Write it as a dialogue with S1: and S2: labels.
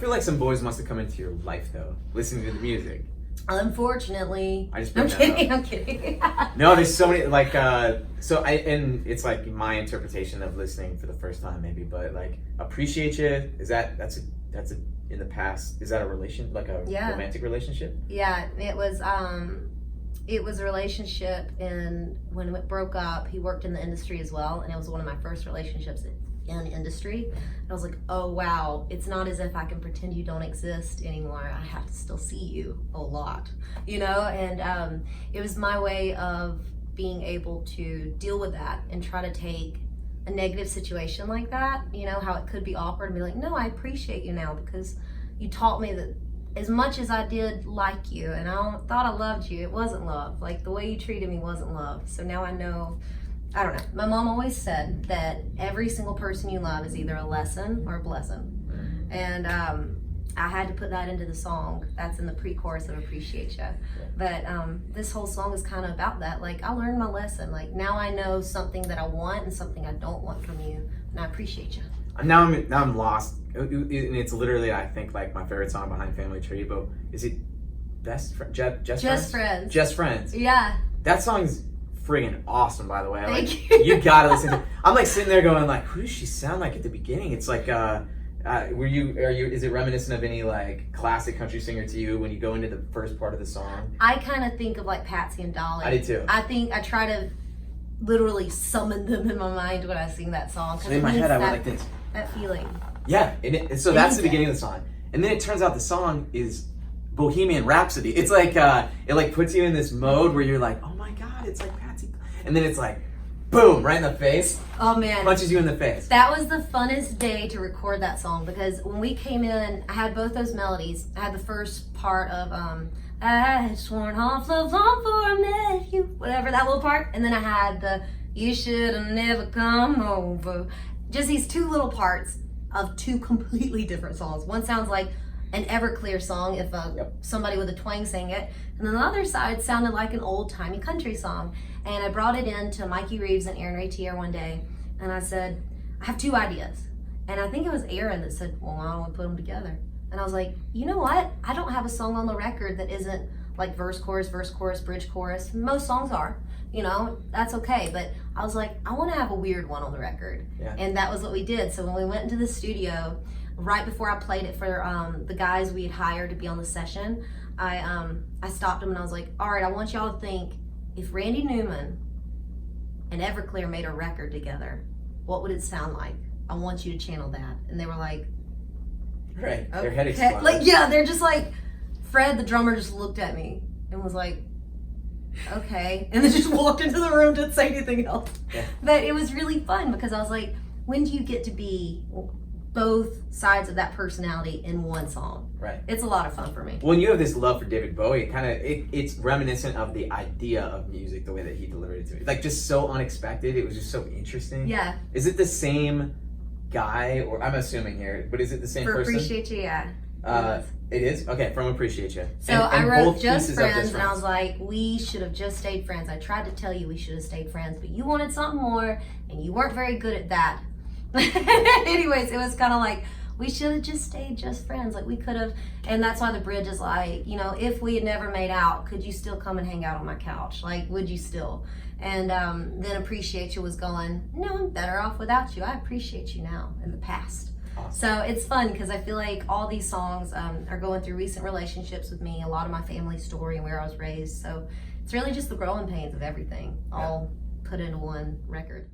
S1: feel like some boys must have come into your life though, listening to the music.
S2: Unfortunately.
S1: I just
S2: I'm kidding.
S1: No, there's so many and it's like my interpretation of listening for the first time maybe, but like Preciatcha, that's in the past, is that a romantic relationship?
S2: Yeah, it was a relationship, and when it broke up, he worked in the industry as well, and it was one of my first relationships in industry. And I was like, oh wow, it's not as if I can pretend you don't exist anymore. I have to still see you a lot, and it was my way of being able to deal with that and try to take a negative situation like that, how it could be awkward, and be like, no, I appreciate you now because you taught me that as much as I did like you and I thought I loved you, it wasn't love. Like the way you treated me wasn't love. So now I know. I don't know. My mom always said that every single person you love is either a lesson or a blessing. And I had to put that into the song. That's in the pre-chorus of Preciatcha. But this whole song is kind of about that. Like, I learned my lesson. Like, now I know something that I want and something I don't want from you. And I appreciate you.
S1: Now I'm lost. And it's literally, I think, like my favorite song behind Family Tree. But is it Just Friends? Just Friends.
S2: Yeah.
S1: That song's friggin' awesome, by the way.
S2: Thank you.
S1: You gotta listen to it. I'm like sitting there going like, who does she sound like at the beginning? It's like, is it reminiscent of any like classic country singer to you when you go into the first part of the song?
S2: I kind of think of like Patsy and Dolly.
S1: I do too.
S2: I think I try to literally summon them in my mind when I sing that song.
S1: So in my head, I went like this.
S2: That feeling.
S1: Yeah, and so that's the beginning of the song. And then it turns out the song is Bohemian Rhapsody. It's like, it like puts you in this mode where you're like, oh my God, it's like Patsy. And then it's like, boom, right in the face.
S2: Oh man.
S1: Punches you in the face.
S2: That was the funnest day to record that song because when we came in, I had both those melodies. I had the first part of, I had sworn off love long before I met you, whatever, that little part. And then I had the, you should have never come over. Just these two little parts of two completely different songs. One sounds like an Everclear song if somebody with a twang sang it, and then the other side sounded like an old-timey country song. And I brought it in to Mikey Reeves and Aaron Ratier one day, and I said, I have two ideas. And I think it was Aaron that said, well, why don't we put them together? And I was like, you know what? I don't have a song on the record that isn't like verse, chorus, bridge, chorus. Most songs are, that's okay. But I was like, I want to have a weird one on the record.
S1: Yeah.
S2: And that was what we did. So when we went into the studio, right before I played it for the guys we had hired to be on the session, I stopped them and I was like, all right, I want y'all to think, if Randy Newman and Everclear made a record together, what would it sound like? I want you to channel that. And they were like,
S1: right,
S2: okay.
S1: Their head exploded.
S2: Like, yeah, they're just like, Fred, the drummer, just looked at me and was like, okay. And then just walked into the room, didn't say anything else.
S1: Yeah.
S2: But it was really fun because I was like, when do you get to be both sides of that personality in one song?
S1: Right.
S2: It's a lot of fun for me.
S1: When you have this love for David Bowie, it's reminiscent of the idea of music, the way that he delivered it to me. Like, just so unexpected. It was just so interesting.
S2: Yeah.
S1: Is it the same guy, or I'm assuming here, but is it the same person?
S2: For Preciatcha, yeah.
S1: It is? Okay, from Preciatcha.
S2: So
S1: and
S2: I wrote
S1: both
S2: Just
S1: pieces of
S2: Friends, and I was like, we should have just stayed friends. I tried to tell you we should have stayed friends, but you wanted something more, and you weren't very good at that. Anyways, it was kind of like, we should have just stayed just friends. Like, we could have, and that's why the bridge is like, if we had never made out, could you still come and hang out on my couch? Like, would you still? And then Preciatcha was going, no, I'm better off without you. I appreciate you now in the past.
S1: Awesome.
S2: So it's fun because I feel like all these songs are going through recent relationships with me, a lot of my family story and where I was raised. So it's really just the growing pains of everything all put into one record.